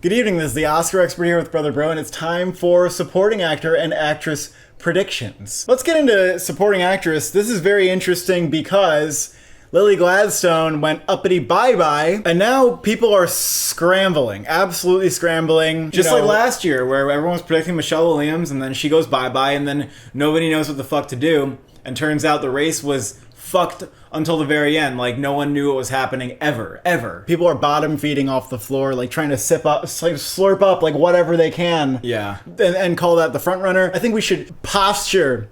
Good evening, this is the Oscar expert here with Brother Bro, and it's time for supporting actor and actress predictions. Let's get into supporting actress. This is very interesting because Lily Gladstone went uppity bye-bye, and now people are scrambling, absolutely scrambling. Just like last year, where everyone was predicting Michelle Williams, and then she goes bye-bye, and then nobody knows what the fuck to do, and turns out the race was fucked until the very end. Like, no one knew what was happening ever. People are bottom feeding off the floor, like trying to slurp up like whatever they can. Yeah. And call that the front runner. I think we should postulate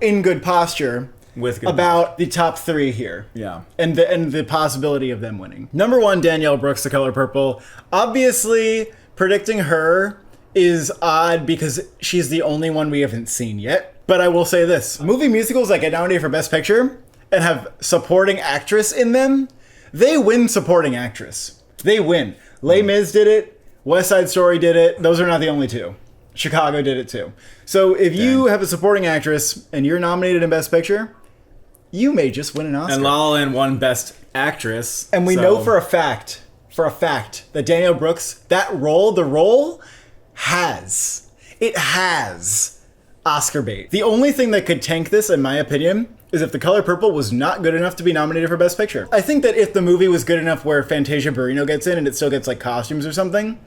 in good posture with good about the top three here. Yeah. And the possibility of them winning. Number one, Danielle Brooks, The Color Purple. Obviously, predicting her is odd because she's the only one we haven't seen yet. But I will say this. Movie musicals that get nominated for Best Picture and have supporting actress in them, they win supporting actress. They win. Les Mis did it. West Side Story did it. Those are not the only two. Chicago did it too. So if you have a supporting actress and you're nominated in Best Picture, you may just win an Oscar. And La La Land won Best Actress. And we know for a fact, that Danielle Brooks, the role has Oscar bait. The only thing that could tank this, in my opinion, is if The Color Purple was not good enough to be nominated for Best Picture. I think that if the movie was good enough where Fantasia Barrino gets in and it still gets like costumes or something,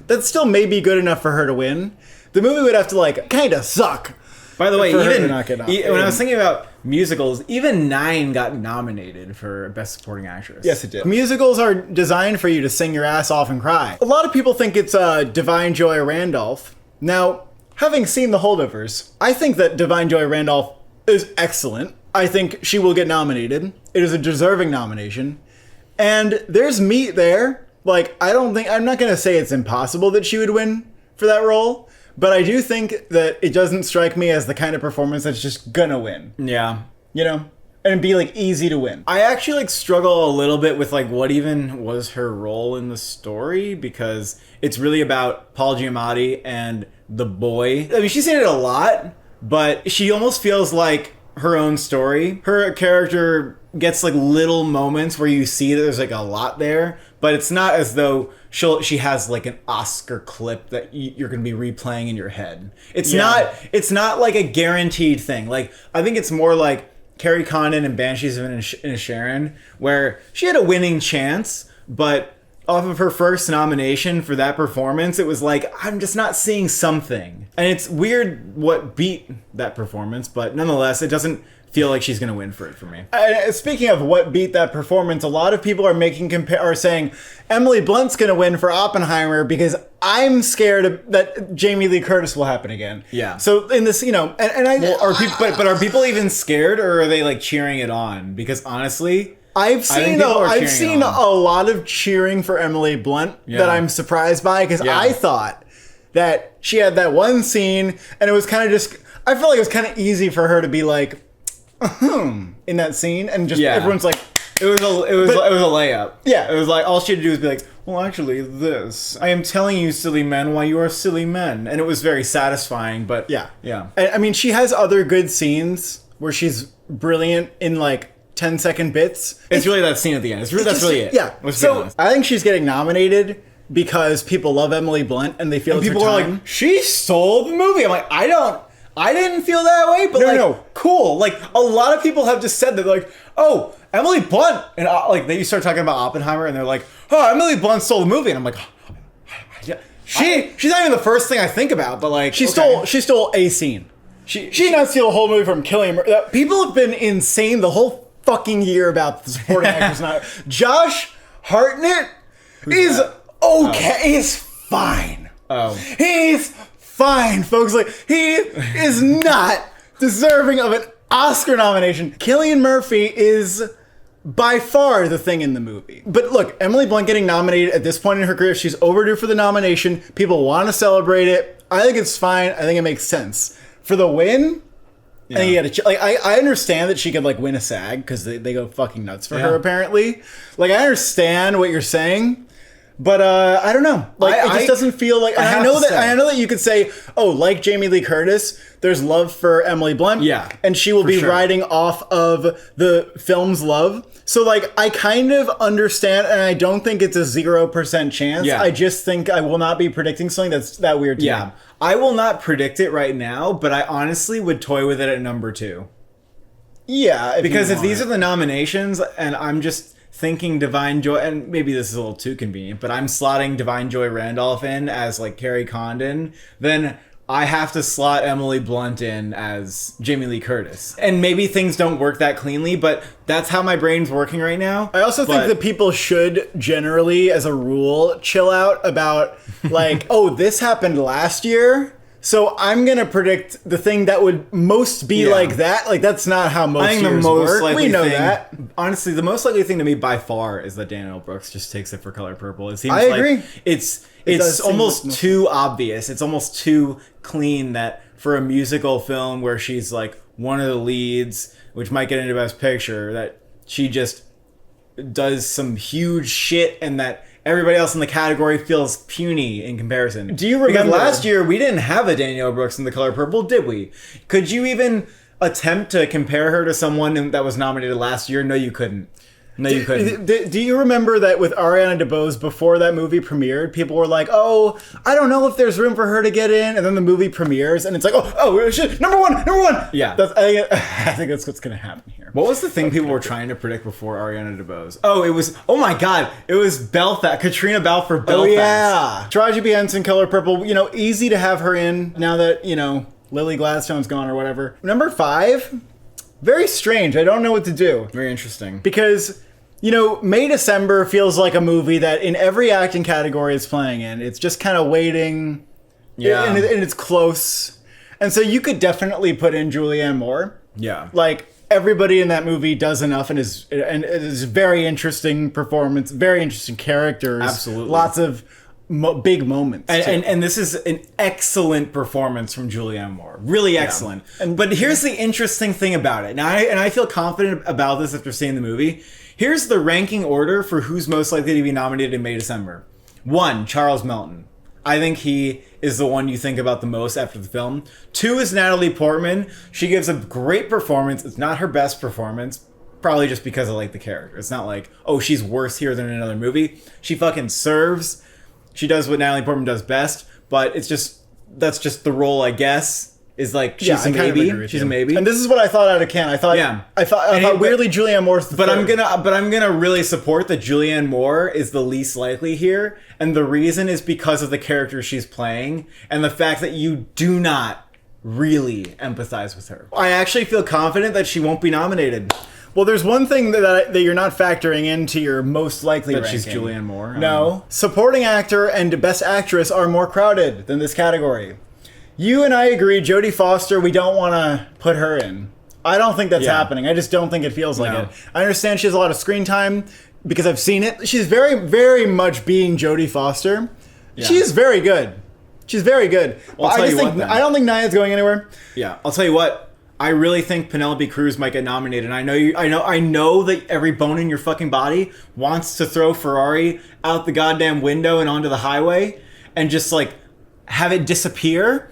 that still may be good enough for her to win. The movie would have to like kind of suck. By the way, when I was thinking about musicals, even 9 got nominated for Best Supporting Actress. Yes, it did. Musicals are designed for you to sing your ass off and cry. A lot of people think it's Divine Joy Randolph. Now, having seen The Holdovers, I think that Divine Joy Randolph is excellent. I think she will get nominated. It is a deserving nomination. And there's meat there. Like, I'm not going to say it's impossible that she would win for that role, but I do think that it doesn't strike me as the kind of performance that's just gonna win. Yeah. You know? And it'd be like easy to win. I actually like struggle a little bit with like what even was her role in the story, because it's really about Paul Giamatti and the boy. I mean, she's in it a lot, but she almost feels like her own story. Her character gets like little moments where you see that there's like a lot there, but it's not as though she has like an Oscar clip that you're going to be replaying in your head. It's not like a guaranteed thing. Like, I think it's more like Carrie Condon and Banshees of Inisherin, where she had a winning chance, but off of her first nomination for that performance, it was like, I'm just not seeing something. And it's weird what beat that performance, but nonetheless, it doesn't feel like she's going to win for it for me. Speaking of what beat that performance, a lot of people are saying Emily Blunt's going to win for Oppenheimer because I'm scared that Jamie Lee Curtis will happen again. Yeah. So in this, are people even scared, or are they like cheering it on? Because honestly, I've seen a lot of cheering for Emily Blunt that I'm surprised by, because I thought that she had that one scene and it was kind of just, I felt like it was kind of easy for her to be like, in that scene, and just everyone's like, it was a layup. Yeah, it was like all she had to do was be like, well, actually, I am telling you, silly men, why you are silly men, and it was very satisfying. But yeah. I mean, she has other good scenes where she's brilliant in like 10-second bits. It's really that scene at the end. That's really it. Yeah. So I think she's getting nominated because people love Emily Blunt and they feel people are like, she stole the movie. I'm like, I didn't feel that way, but cool. Like, a lot of people have just said that, like, oh, Emily Blunt, and like you start talking about Oppenheimer, and they're like, oh, Emily Blunt stole the movie, and I'm like, she's not even the first thing I think about, but like, she stole a scene. She did not steal a whole movie from Killian Murphy. People have been insane the whole fucking year about the supporting actors. Now, Josh Hartnett is okay. He's fine. Oh, he's fine, folks. Like, he is not deserving of an Oscar nomination. Cillian Murphy is by far the thing in the movie. But look, Emily Blunt getting nominated at this point in her career, she's overdue for the nomination. People want to celebrate it. I think it's fine. I think it makes sense. For the win, I think I understand that she could like win a SAG because they go fucking nuts for her apparently. Like, I understand what you're saying, But I don't know. Like it just doesn't feel like. I know that you could say, oh, like Jamie Lee Curtis, there's love for Emily Blunt. Yeah, and she will be riding off of the film's love. So like I kind of understand, and I don't think it's a 0% chance. Yeah. I just think I will not be predicting something that's that weird to me. I will not predict it right now, but I honestly would toy with it at number 2. Yeah, because if these are the nominations, and I'm just thinking Divine Joy, and maybe this is a little too convenient, but I'm slotting Divine Joy Randolph in as like Carrie Condon, then I have to slot Emily Blunt in as Jamie Lee Curtis. And maybe things don't work that cleanly, but that's how my brain's working right now. I also think that people should generally, as a rule, chill out about like, oh, this happened last year, so I'm going to predict the thing that would most be like that. Like, that's not how most years work. We know that. Honestly, the most likely thing to me by far is that Danielle Brooks just takes it for Color Purple. It seems I agree. It's almost too obvious. It's almost too clean that for a musical film where she's like one of the leads, which might get into Best Picture, that she just does some huge shit and that everybody else in the category feels puny in comparison. Do you remember? Because last year we didn't have a Danielle Brooks in The Color Purple, did we? Could you even attempt to compare her to someone that was nominated last year? No, you couldn't. No, you couldn't. Do you remember that with Ariana DeBose, before that movie premiered, people were like, oh, I don't know if there's room for her to get in. And then the movie premieres and it's like, oh, shit, number one. Yeah. I think that's what's going to happen here. What was the thing people were trying to predict before Ariana DeBose? Oh my God. It was Belfast. Katrina Balfe for Belfast. Oh, yeah. Taraji P. Henson, Color Purple, easy to have her in now that, Lily Gladstone's gone or whatever. Number 5, very strange. I don't know what to do. Very interesting. Because... May December feels like a movie that in every acting category it's playing in, it's just kind of waiting. Yeah. And it's close. And so you could definitely put in Julianne Moore. Yeah. Like, everybody in that movie does enough and it is very interesting performance, very interesting characters. Absolutely. Lots of big moments. And this is an excellent performance from Julianne Moore. Really excellent. Yeah. But here's the interesting thing about it. Now, I feel confident about this after seeing the movie. Here's the ranking order for who's most likely to be nominated in May, December. 1, Charles Melton. I think he is the one you think about the most after the film. 2 is Natalie Portman. She gives a great performance. It's not her best performance, probably just because I like the character. It's not like, oh, she's worse here than in another movie. She fucking serves. She does what Natalie Portman does best, but that's just the role, I guess. Is like she's a maybe. She's a maybe. And this is what I thought out of Cannes. I thought weirdly Julianne Moore's the third. I'm gonna really support that Julianne Moore is the least likely here, and the reason is because of the character she's playing and the fact that you do not really empathize with her. I actually feel confident that she won't be nominated. Well, there's one thing that you're not factoring into your most likely ranking. She's Julianne Moore. No, supporting actor and best actress are more crowded than this category. You and I agree, Jodie Foster, we don't want to put her in. I don't think that's happening. I just don't think it feels like it. I understand she has a lot of screen time because I've seen it. She's very, very much being Jodie Foster. Yeah. She's very good. She's very good. Well, I don't think Naya's going anywhere. Yeah, I'll tell you what. I really think Penelope Cruz might get nominated. I know that every bone in your fucking body wants to throw Ferrari out the goddamn window and onto the highway and just like have it disappear.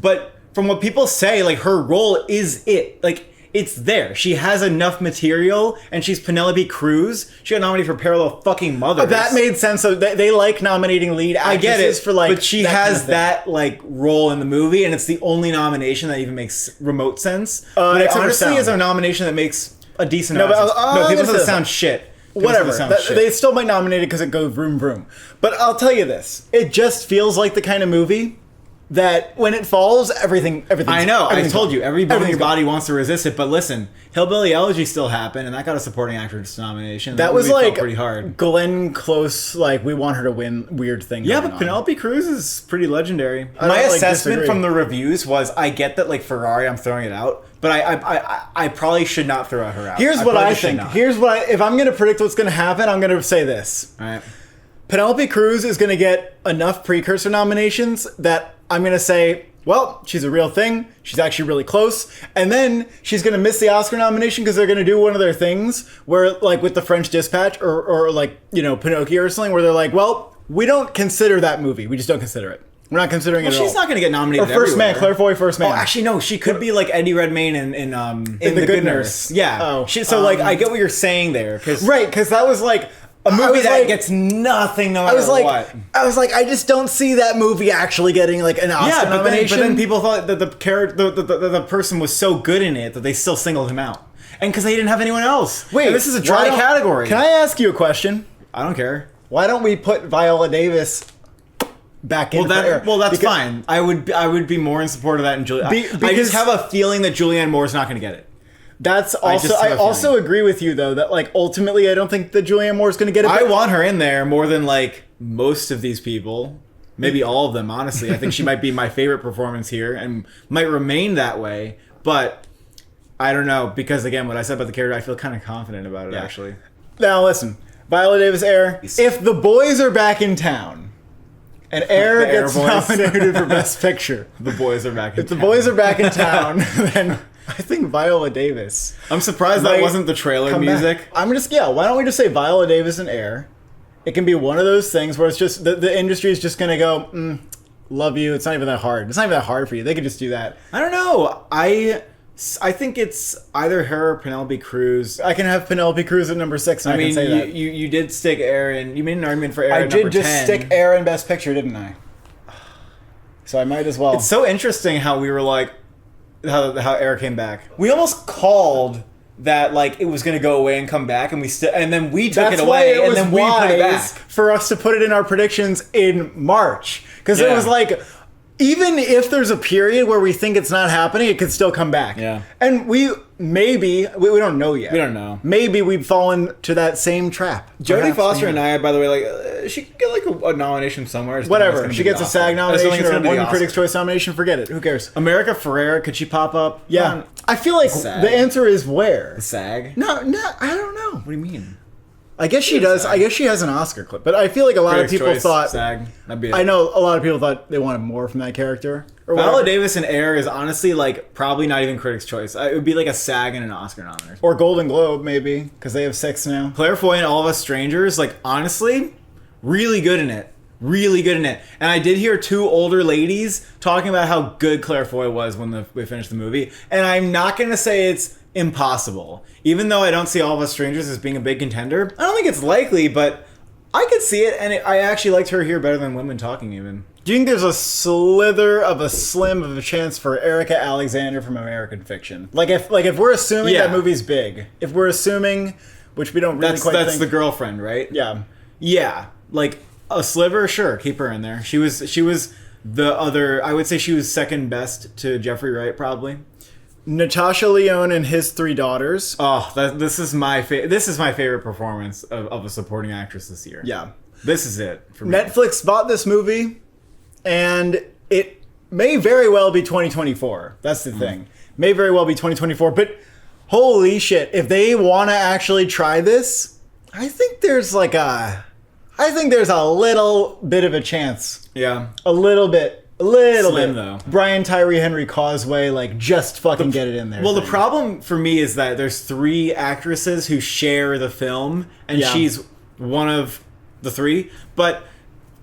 But from what people say, like, her role is it. Like, it's there. She has enough material, and she's Penelope Cruz. She got nominated for Parallel Fucking Mothers. That made sense. So they like nominating lead actresses. I get it. For, like, but she has that, like, role in the movie, and it's the only nomination that even makes remote sense. But it honestly is a nomination that makes a decent amount of sense. No, people say it sounds shit. Whatever. They still might nominate it because it goes vroom vroom. But I'll tell you this. It just feels like the kind of movie that when it falls, everything. I know. I told you, every bone in your body wants to resist it. But listen, Hillbilly Elegy still happened, and that got a supporting actress nomination. That was like pretty hard. Glenn Close, like we want her to win weird thing. Yeah, but Penelope Cruz is pretty legendary. My assessment from the reviews was, I get that like Ferrari, I'm throwing it out, but I probably should not throw her out. Here's what I think. If I'm going to predict what's going to happen, I'm going to say this. All right. Penelope Cruz is going to get enough precursor nominations that I'm going to say, well, she's a real thing. She's actually really close. And then she's going to miss the Oscar nomination because they're going to do one of their things where, like with the French Dispatch or like, Pinocchio or something, where they're like, well, we don't consider that movie. We just don't consider it. We're not considering it at all. She's not going to get nominated Or First everywhere. Man, Claire Foy, First Man. Oh, actually, no. She could be like Eddie Redmayne in The Good Nurse. Yeah. Oh. So, like, I get what you're saying there. Right, because that was like a movie that like, gets nothing no matter what. I was like, I just don't see that movie actually getting like an Oscar nomination. But then people thought that the person was so good in it that they still singled him out. And because they didn't have anyone else. Wait, and this is a dry category. Can I ask you a question? I don't care. Why don't we put Viola Davis back in? That's fine. I would be more in support of that. And I just have a feeling that Julianne Moore's not going to get it. That's also. I also agree with you though that like ultimately I don't think that Julianne Moore's going to get it. I want her in there more than like most of these people. Maybe all of them. Honestly, I think she might be my favorite performance here and might remain that way. But I don't know because again, what I said about the character, I feel kind of confident about it actually. Now listen, Viola Davis, Air. If the boys are back in town, and Air gets nominated for Best Picture, the boys are back in town. If the boys are back in town, then I think Viola Davis. I'm surprised that wasn't the trailer music. Why don't we just say Viola Davis and Air? It can be one of those things where it's just the industry is just gonna go, love you. It's not even that hard. It's not even that hard for you. They could just do that. I don't know. I think it's either her or Penelope Cruz. I can have Penelope Cruz at number 6. And I can say that. You did stick Aaron. You made an argument for Aaron. I at number did just 10. stick Aaron Best Picture, didn't I? So I might as well. It's so interesting how we were like, how Aaron came back. We almost called that like it was going to go away and come back, and then we took it away, and then we put it back for us to put it in our predictions in March because it was like. Even if there's a period where we think it's not happening, it could still come back. Yeah. And we don't know yet. We don't know. Maybe we've fallen to that same trap. Jodie Foster and I, by the way, like she could get like a nomination somewhere. Whatever. She gets a SAG nomination or one Critics' Choice nomination. Forget it. Who cares? America Ferrera, could she pop up? Yeah. I feel like the answer is where? The SAG? No, I don't know. What do you mean? I guess she does. I guess she has an Oscar clip, but I feel like a lot of people thought. SAG. That'd be it. I know a lot of people thought they wanted more from that character. Viola Davis and Air is honestly like probably not even Critics' Choice. It would be like a SAG and an Oscar nomination. Or Golden Globe maybe because they have 6 now. Claire Foy and All of Us Strangers, like honestly, really good in it. Really good in it. And I did hear 2 older ladies talking about how good Claire Foy was when we finished the movie. And I'm not going to say it's impossible. Even though I don't see All of Us Strangers as being a big contender, I don't think it's likely, but I could see it, and I actually liked her here better than Women Talking even. Do you think there's a slither of a slim of a chance for Erica Alexander from American Fiction? Like if we're assuming that movie's big, if we're assuming, which we don't really quite think. That's the girlfriend, right? Yeah. Yeah. Like a sliver, sure, keep her in there. She was the other, I would say she was second best to Jeffrey Wright probably. Natasha Lyonne and His 3 Daughters. Oh, this is my favorite performance of a supporting actress this year. Yeah. This is it for me. Netflix bought this movie, and it may very well be 2024. That's the thing. May very well be 2024, but holy shit, if they want to actually try this, I think there's a little bit of a chance. Yeah. A little bit. Slim, though. Brian Tyree Henry Causeway, like, just fucking get it in there. Well, the problem for me is that there's 3 actresses who share the film, and she's one of the 3. But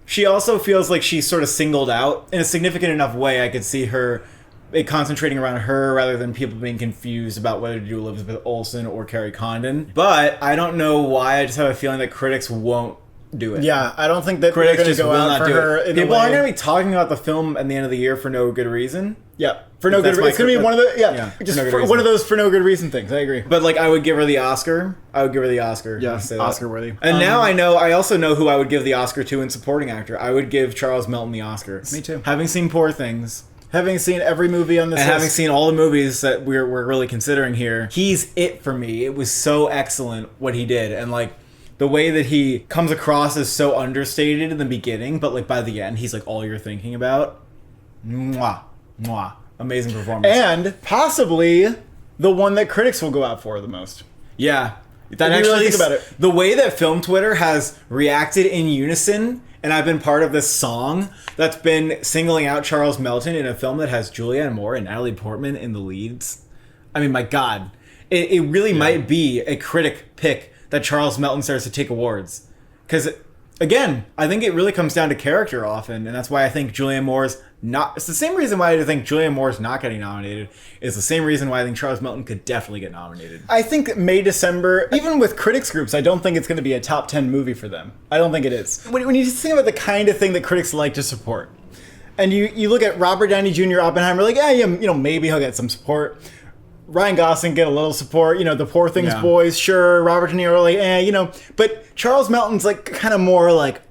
she also feels like she's sort of singled out in a significant enough way. I could see her concentrating around her rather than people being confused about whether to do Elizabeth Olsen or Carrie Condon. But I don't know why. I just have a feeling that critics won't do it. Yeah, I don't think that critics just will not do it. People aren't going to be talking about the film at the end of the year for no good reason. Yeah, for no good reason. It's going to be one of the just one of those for no good reason things. I agree. But like, I would give her the Oscar. Yeah, Oscar worthy. And now I also know who I would give the Oscar to in supporting actor. I would give Charles Melton the Oscar. Me too. Having seen Poor Things. Having seen every movie on this and list. Having seen all the movies that we're really considering here, he's it for me. It was so excellent what he did, and like the way that he comes across as so understated in the beginning, but like by the end, he's like all you're thinking about. Mwah, mwah, amazing performance, and possibly the one that critics will go out for the most. Yeah, that actually really think about it. The way that film Twitter has reacted in unison. And I've been part of this song that's been singling out Charles Melton in a film that has Julianne Moore and Natalie Portman in the leads. I mean, my God. It really might be a critic pick that Charles Melton starts to take awards. Because Again, I think it really comes down to character often, and that's why I think Julianne Moore's not. It's the same reason why I think Julianne Moore's not getting nominated. Is the same reason why I think Charles Melton could definitely get nominated. I think May, December, even with critics groups, I don't think it's going to be a top 10 movie for them. I don't think it is. When you think about the kind of thing that critics like to support, and you look at Robert Downey Jr., Oppenheimer, like, maybe he'll get some support. Ryan Gosling get a little support, the Poor Things boys, sure. Robert De Niro, like, but Charles Melton's like kind of more like,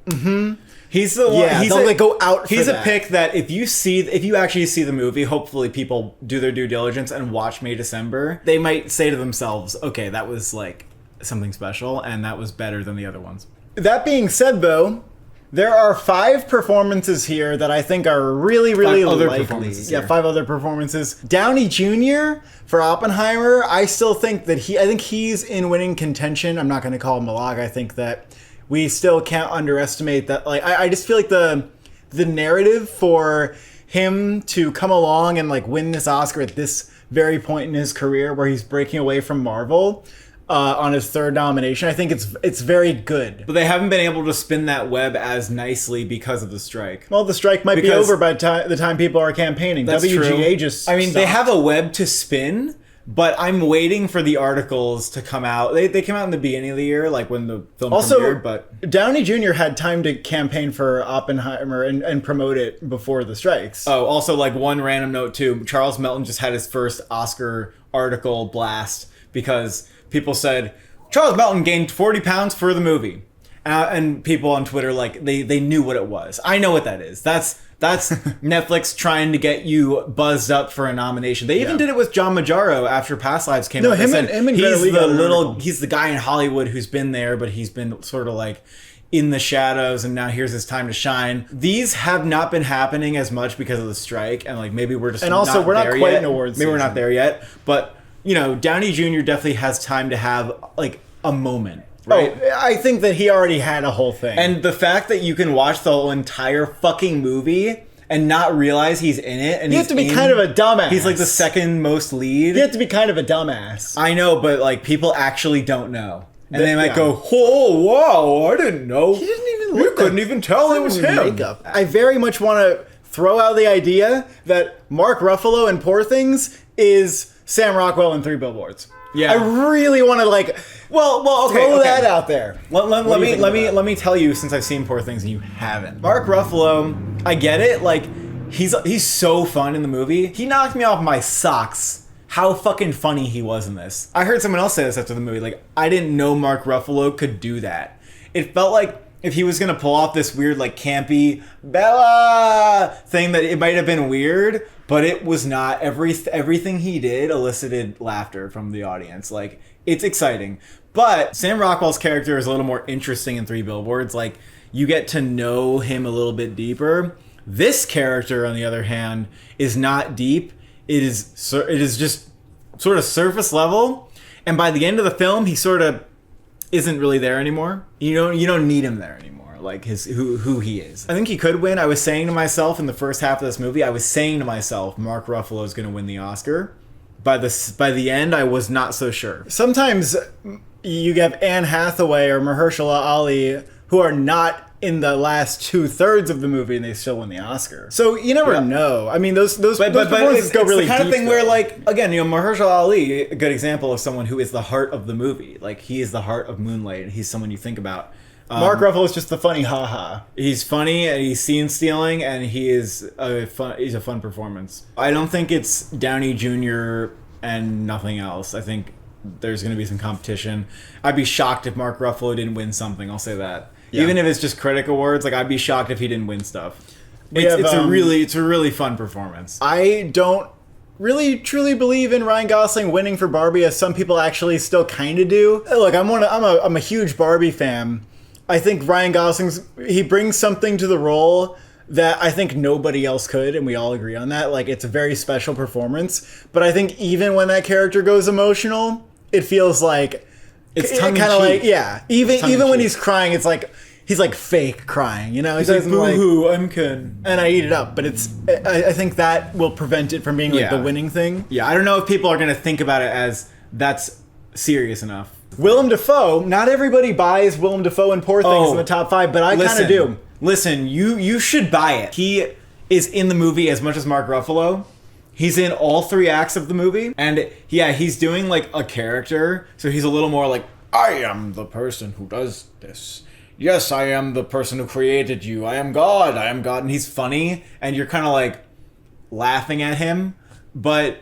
He's the one. Yeah, they'll go out. He's a pick that if you actually see the movie, hopefully people do their due diligence and watch May December. They might say to themselves, "Okay, that was like something special, and that was better than the other ones." That being said, though, there are 5 performances here that I think are really, really likely. Yeah, 5 other performances. Downey Jr. for Oppenheimer, I still think that I think he's in winning contention. I'm not going to call him a lock. I think that we still can't underestimate that. Like, I just feel like the narrative for him to come along and like win this Oscar at this very point in his career, where he's breaking away from Marvel. On his 3rd nomination, I think it's very good. But they haven't been able to spin that web as nicely because of the strike. Well, the strike might be over by the time people are campaigning. That's WGA true. just they stopped. have a web to spin, but I'm waiting for the articles to come out. They came out in the beginning of the year, like when the film premiered. But Downey Jr. had time to campaign for Oppenheimer and promote it before the strikes. Oh, also, like, one random note too, Charles Melton just had his first Oscar article blast because people said Charles Melton gained 40 pounds for the movie, and people on Twitter, like, they knew what it was. I know what that is. That's Netflix trying to get you buzzed up for a nomination. They even did it with John Majaro after Past Lives came out. Him and he's the guy in Hollywood who's been there, but he's been sort of like in the shadows, and now here's his time to shine. These have not been happening as much because of the strike, and like maybe we're just we're not quite in awards. Maybe we're not there yet, but Downey Jr. definitely has time to have like a moment. Right? Oh, I think that he already had a whole thing. And the fact that you can watch the whole entire fucking movie and not realize he's in it, and you have to be kind of a dumbass. He's like the second most lead. You have to be kind of a dumbass. I know, but like people actually don't know. And they might go, "Oh, wow, I didn't know. He didn't even You couldn't even tell it was him." Makeup. I very much want to throw out the idea that Mark Ruffalo in Poor Things is Sam Rockwell in 3 Billboards. Yeah. I really want to okay, throw that out there. Let me tell you, since I've seen Poor Things and you haven't. Mark Ruffalo, I get it. Like, he's so fun in the movie. He knocked me off my socks. How fucking funny he was in this. I heard someone else say this after the movie. Like, I didn't know Mark Ruffalo could do that. It felt like if he was gonna pull off this weird, like, campy Bella thing, that it might have been weird, but it was not. Everything he did elicited laughter from the audience. Like, it's exciting. But Sam Rockwell's character is a little more interesting in 3 Billboards. Like, you get to know him a little bit deeper. This character, on the other hand, is not deep. It is just sort of surface level. And by the end of the film, he sort of isn't really there anymore. You don't need him there anymore, like who he is. I think he could win. I was saying to myself in the first half of this movie, Mark Ruffalo is going to win the Oscar. By the end, I was not so sure. Sometimes you have Anne Hathaway or Mahershala Ali who are not in the last 2/3 of the movie and they still win the Oscar. So you never know. I mean, those performances go really deep. It's the kind of thing where, like, again, Mahershala Ali, a good example of someone who is the heart of the movie. Like, he is the heart of Moonlight, and he's someone you think about. Mark Ruffalo is just the funny haha. He's funny, and he's scene stealing, and he's a fun performance. I don't think it's Downey Jr. and nothing else. I think there's going to be some competition. I'd be shocked if Mark Ruffalo didn't win something. I'll say that. Yeah. Even if it's just critic awards, like, I'd be shocked if he didn't win stuff. It's a really fun performance. I don't really truly believe in Ryan Gosling winning for Barbie, as some people actually still kind of do. Look, I'm a huge Barbie fan. I think Ryan he brings something to the role that I think nobody else could, and we all agree on that. Like, it's a very special performance. But I think even when that character goes emotional, it feels like it's kind of like, yeah. Even when he's crying, it's like he's like fake crying, He's like, boo-hoo, I'm Ken. And I eat it up. But I think that will prevent it from being like the winning thing. Yeah, I don't know if people are going to think about it as that's serious enough. Willem Dafoe, not everybody buys Willem Dafoe and Poor Things in the top 5, but I kind of do. Listen, you should buy it. He is in the movie as much as Mark Ruffalo. He's in all 3 acts of the movie. And yeah, he's doing like a character. So he's a little more like, I am the person who does this. Yes, I am the person who created you. I am God. I am God. And he's funny. And you're kind of like laughing at him. But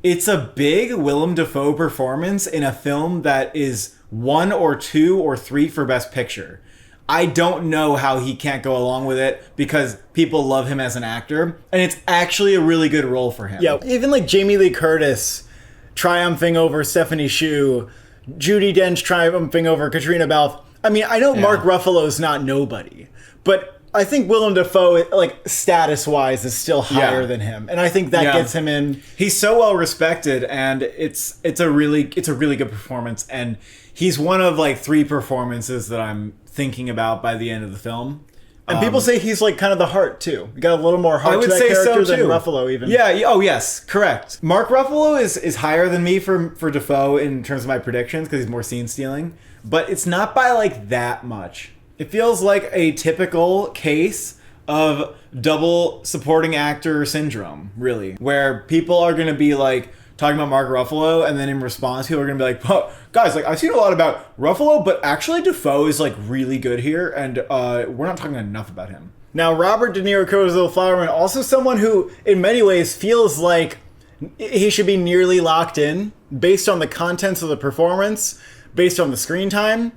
it's a big Willem Dafoe performance in a film that is 1 or 2 or 3 for Best Picture. I don't know how he can't go along with it because people love him as an actor, and it's actually a really good role for him. Yeah, even like Jamie Lee Curtis triumphing over Stephanie Hsu, Judi Dench triumphing over Katrina Balfe. I mean, I know Mark Ruffalo's not nobody, but I think Willem Dafoe, like status-wise, is still higher than him, and I think that gets him in. He's so well respected, and it's a really good performance, and he's one of like 3 performances that I'm thinking about by the end of the film. And people say he's like kind of the heart too. You got a little more heart to that character than Ruffalo even. Yeah. Oh yes, correct. Mark Ruffalo is higher than me for Dafoe in terms of my predictions because he's more scene stealing, but it's not by like that much. It feels like a typical case of double supporting actor syndrome, really, where people are going to be like talking about Mark Ruffalo, and then in response, people are going to be like, oh, guys, like I've seen a lot about Ruffalo, but actually Dafoe is like really good here, and we're not talking enough about him. Now, Robert De Niro Co's Little Flower Man, also someone who, in many ways, feels like he should be nearly locked in based on the contents of the performance, based on the screen time,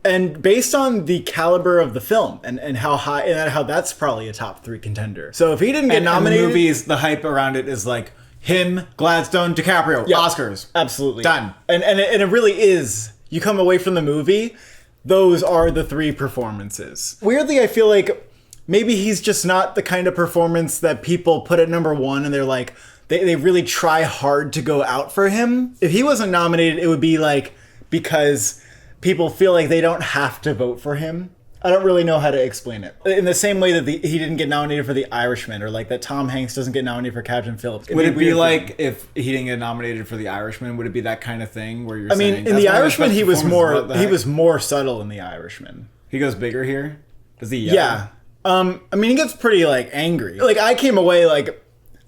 and based on the caliber of the film and how high and how that's probably a top 3 contender. So if he didn't get nominated, and the movies, the hype around it is like him, Gladstone, DiCaprio, Oscars, absolutely done. And it really is. You come away from the movie, those are the 3 performances. Weirdly, I feel like maybe he's just not the kind of performance that people put at number 1, and they're like they really try hard to go out for him. If he wasn't nominated, it would be like because people feel like they don't have to vote for him. I don't really know how to explain it. In the same way that he didn't get nominated for The Irishman, or like that Tom Hanks doesn't get nominated for Captain Phillips. Would it be like if he didn't get nominated for The Irishman? Would it be that kind of thing where you're saying? I mean, in The Irishman, he was more subtle in The Irishman. He goes bigger here. Does he yell? Yeah. I mean, he gets pretty like angry. Like I came away like,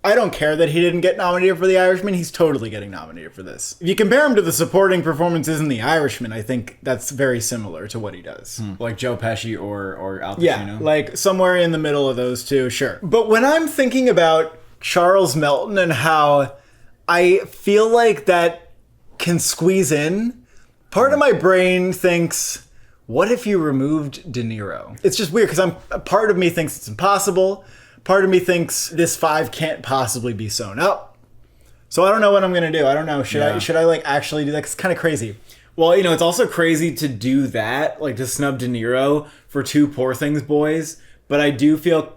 I don't care that he didn't get nominated for The Irishman. He's totally getting nominated for this. If you compare him to the supporting performances in The Irishman, I think that's very similar to what he does. Like Joe Pesci or Al Pacino? Yeah, like somewhere in the middle of those two, sure. But when I'm thinking about Charles Melton and how I feel like that can squeeze in, part of my brain thinks, what if you removed De Niro? It's just weird because part of me thinks it's impossible. Part of me thinks this 5 can't possibly be sewn up. So I don't know what I'm going to do. I don't know. Should I like actually do that? 'Cause it's kind of crazy. Well, you know, it's also crazy to do that, like to snub De Niro for 2 Poor Things boys. But I do feel,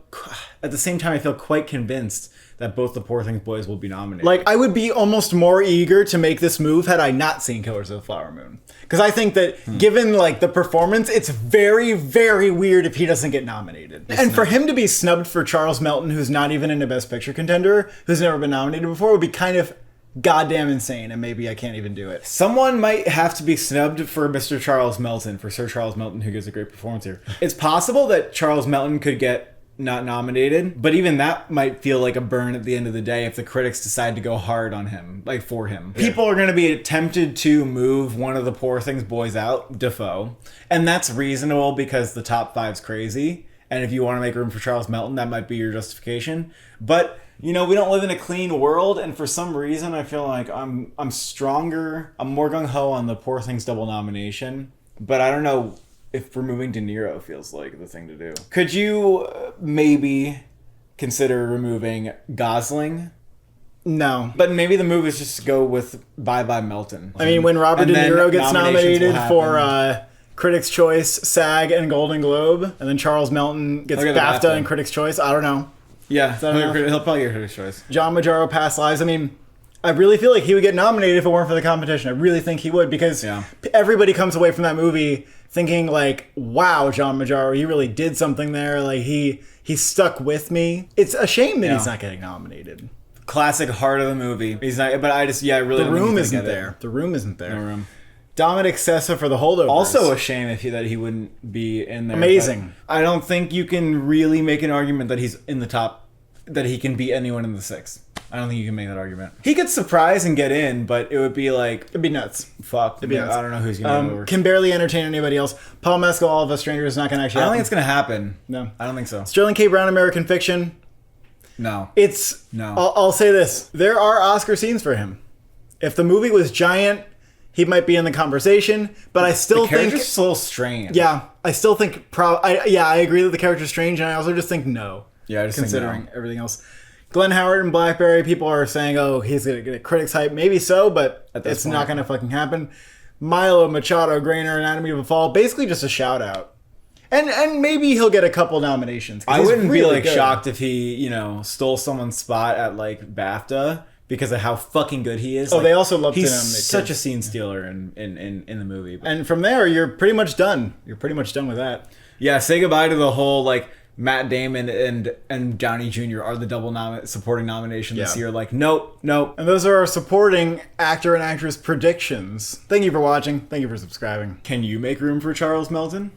at the same time, I feel quite convinced that both the Poor Things boys will be nominated. Like, I would be almost more eager to make this move had I not seen Killers of the Flower Moon. Because I think that given, like, the performance, it's very, very weird if he doesn't get nominated. And for him to be snubbed for Charles Melton, who's not even in a Best Picture contender, who's never been nominated before, would be kind of goddamn insane, and maybe I can't even do it. Someone might have to be snubbed for Mr. Charles Melton, for Sir Charles Melton, who gives a great performance here. It's possible that Charles Melton could get not nominated, but even that might feel like a burn at the end of the day if the critics decide to go hard on him, like for him. Yeah. People are going to be tempted to move one of the Poor Things boys out, Dafoe, and that's reasonable because the top 5's crazy, and if you want to make room for Charles Melton, that might be your justification. But you know, we don't live in a clean world, and for some reason, I feel like I'm stronger. I'm more gung-ho on the Poor Things double nomination, but I don't know if removing De Niro feels like the thing to do. Could you maybe consider removing Gosling? No. But maybe the move is just to go with Bye Bye Melton. I mean, when Robert De Niro gets nominated for Critics' Choice, SAG, and Golden Globe, and then Charles Melton gets BAFTA and Critics' Choice, I don't know. Yeah, he'll probably get Critics' Choice. John Majaro, Past Lives. I mean, I really feel like he would get nominated if it weren't for the competition. I really think he would, because everybody comes away from that movie thinking like, wow, John Majaro, he really did something there. Like he stuck with me. It's a shame that he's not getting nominated. Classic heart of the movie. He's not, but I really the room isn't there. The room isn't there. No room. Dominic Sessa for The Holdovers. Also a shame that he wouldn't be in there. Amazing. I don't think you can really make an argument that he's in the top, that he can beat anyone in the 6. I don't think you can make that argument. He could surprise and get in, but it would be like... It'd be nuts. Fuck. It'd be nuts. I don't know who's going to go over. Can barely entertain anybody else. Paul Mescal, All of Us Strangers, is not going to actually I don't happen. think it's going to happen. No. I don't think so. Sterling K. Brown, American Fiction. No. It's... No. I'll say this. There are Oscar scenes for him. If the movie was giant, he might be in the conversation, but I still the think... character's so strange. Yeah, I still think... I agree that the character's strange, and I also just think no. Yeah, I just considering think no. everything else. Glenn Howard and Blackberry, people are saying, oh, he's going to get a critics hype. Maybe so, but it's not going to fucking happen. Milo, Machado, Grainer, Anatomy of a Fall, basically just a shout out. And maybe he'll get a couple nominations. I wouldn't be really good. shocked if he, stole someone's spot at BAFTA because of how fucking good he is. Oh, they also love to he's nominate such too. a scene stealer in the movie. And from there, you're pretty much done. You're pretty much done with that. Yeah, say goodbye to the whole Matt Damon and Downey Jr. are the double supporting nomination this year. Nope. And those are our supporting actor and actress predictions. Thank you for watching. Thank you for subscribing. Can you make room for Charles Melton?